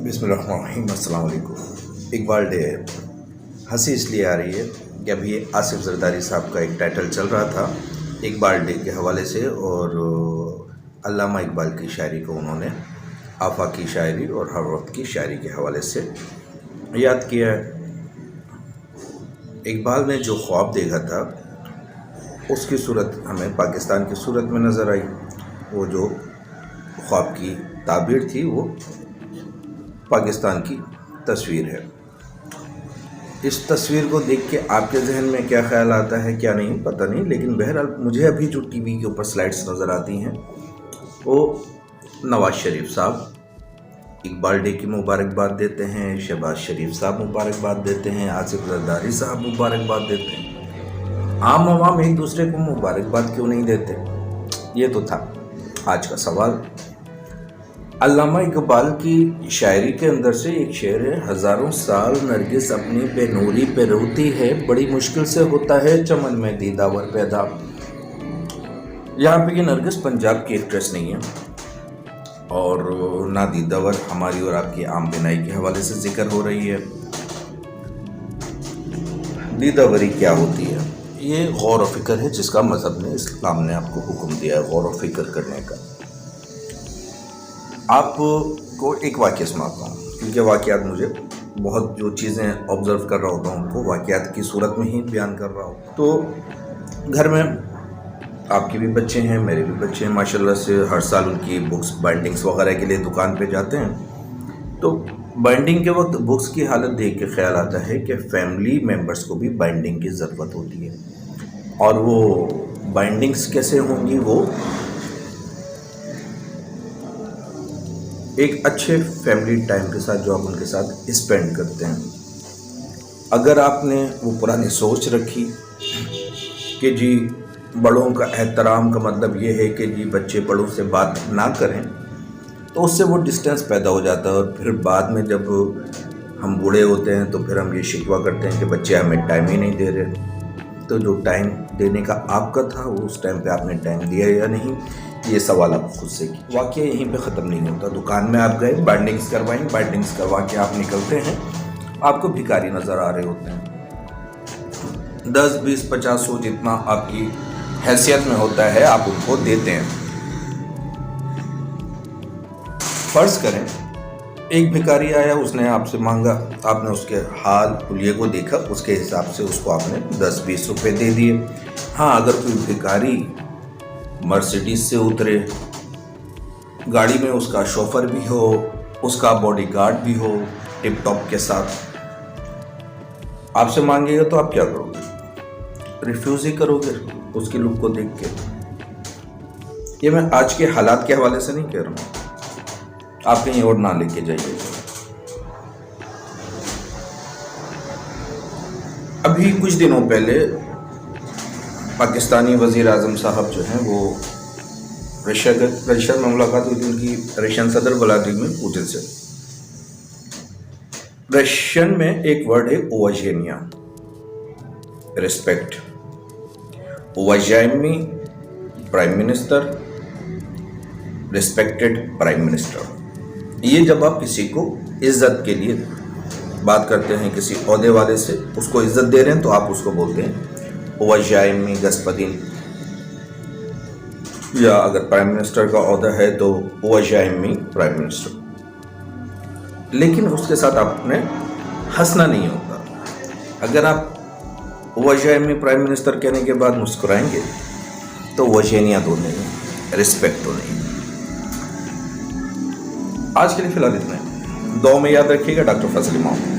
بسم اللہ الرحمن الرحیم، السلام علیکم۔ اقبال ڈے ہے۔ ہنسی اس لیے آ رہی ہے کہ ابھی آصف زرداری صاحب کا ایک ٹائٹل چل رہا تھا اقبال ڈے کے حوالے سے، اور علامہ اقبال کی شاعری کو انہوں نے آفاقی شاعری اور ہر وقت کی شاعری کے حوالے سے یاد کیا ہے۔ اقبال نے جو خواب دیکھا تھا اس کی صورت ہمیں پاکستان کی صورت میں نظر آئی۔ وہ جو خواب کی تعبیر تھی وہ پاکستان کی تصویر ہے۔ اس تصویر کو دیکھ کے آپ کے ذہن میں کیا خیال آتا ہے کیا نہیں پتہ نہیں، لیکن بہرحال مجھے ابھی جو ٹی وی کے اوپر سلائڈز نظر آتی ہیں وہ نواز شریف صاحب اقبال ڈے کی مبارکباد دیتے ہیں، شہباز شریف صاحب مبارکباد دیتے ہیں، آصف زرداری صاحب مبارکباد دیتے ہیں۔ عام عوام ایک دوسرے کو مبارکباد کیوں نہیں دیتے؟ یہ تو تھا آج کا سوال۔ علامہ اقبال کی شاعری کے اندر سے ایک شعر ہے: ہزاروں سال نرگس اپنی بے نوری پہ روتی ہے، بڑی مشکل سے ہوتا ہے چمن میں دیداور پیدا۔ یہاں پہ یہ نرگس پنجاب کی ایکٹریس نہیں ہے، اور نہ دیداور ہماری اور آپ کی عام بینائی کے حوالے سے ذکر ہو رہی ہے۔ دیداوری کیا ہوتی ہے؟ یہ غور و فکر ہے جس کا مذہب نے، اسلام نے آپ کو حکم دیا ہے غور و فکر کرنے کا۔ آپ کو ایک واقعہ سناتا ہوں، کیونکہ واقعات مجھے بہت جو چیزیں آبزرو کر رہا ہوتا ہوں ان کو واقعات کی صورت میں ہی بیان کر رہا ہوں۔ تو گھر میں آپ کے بھی بچے ہیں، میرے بھی بچے ہیں ماشاءاللہ سے، ہر سال ان کی بکس بائنڈنگس وغیرہ کے لیے دکان پہ جاتے ہیں۔ تو بائنڈنگ کے وقت بکس کی حالت دیکھ کے خیال آتا ہے کہ فیملی ممبرس کو بھی بائنڈنگ کی ضرورت ہوتی ہے، اور وہ بائنڈنگس کیسے ہوں گی؟ وہ ایک اچھے فیملی ٹائم کے ساتھ جو آپ ان کے ساتھ اسپینڈ کرتے ہیں۔ اگر آپ نے وہ پرانی سوچ رکھی کہ جی بڑوں کا احترام کا مطلب یہ ہے کہ جی بچے بڑوں سے بات نہ کریں، تو اس سے وہ ڈسٹینس پیدا ہو جاتا ہے، اور پھر بعد میں جب ہم بوڑھے ہوتے ہیں تو پھر ہم یہ شکوہ کرتے ہیں کہ بچے ہمیں ٹائم ہی نہیں دے رہے۔ تو جو ٹائم دینے کا آپ کا تھا وہ اس ٹائم پہ آپ نے ٹائم دیا یا نہیں، یہ سوال آپ خود سے کی۔ واقعہ یہیں پہ ختم نہیں ہوتا۔ دکان میں آپ گئے، بائنڈنگس کروائیں، بائنڈنگس کروا کے آپ نکلتے ہیں، آپ کو بھکاری نظر آ رہے ہوتے ہیں۔ 10 20 50 100 جتنا آپ کی حیثیت میں ہوتا ہے آپ ان کو دیتے ہیں۔ فرض کریں ایک بھکاری آیا، اس نے آپ سے مانگا، آپ نے اس کے حال حلیے کو دیکھا، اس کے حساب سے اس کو آپ نے 10 20 روپے دے دیے۔ ہاں، اگر کوئی بھکاری مرسیڈیز سے اترے، گاڑی میں اس کا شوفر بھی ہو، اس کا باڈی گارڈ بھی ہو ٹپ ٹاپ کے ساتھ، آپ سے مانگے گا تو آپ کیا کرو گے؟ ریفیوز ہی کرو گے اس کی لک کو دیکھ کے۔ یہ میں آج کے حالات کے حوالے سے نہیں کہہ رہا ہوں، آپ کہیں اور نہ لے کے جائیے۔ ابھی کچھ دنوں پہلے پاکستانی وزیر اعظم صاحب جو ہیں وہ رشین میں ملاقات ہوئی تھی ان کی، رشین صدر ولادیمیر پوتن سے۔ رشین میں ایک ورڈ ہے اوواژینیا، ریسپیکٹ۔ اوواژیمی prime minister, respected prime minister. یہ جب آپ کسی کو عزت کے لیے بات کرتے ہیں، کسی عہدے والے سے اس کو عزت دے رہے ہیں، تو آپ اس کو بولتے ہیں اوواژیمی گسپدین، یا اگر پرائم منسٹر کا عہدہ ہے تو اوواژیمی پرائم منسٹر۔ لیکن اس کے ساتھ آپ نے ہنسنا نہیں ہوتا۔ اگر آپ اوواژیمی پرائم منسٹر کہنے کے بعد مسکرائیں گے تو اوواژینیا تو نہیں، ریسپیکٹ تو نہیں۔ آج کے لیے فی الحال اتنا ہے۔ دعا میں یاد رکھیے گا۔ ڈاکٹر فضل امام۔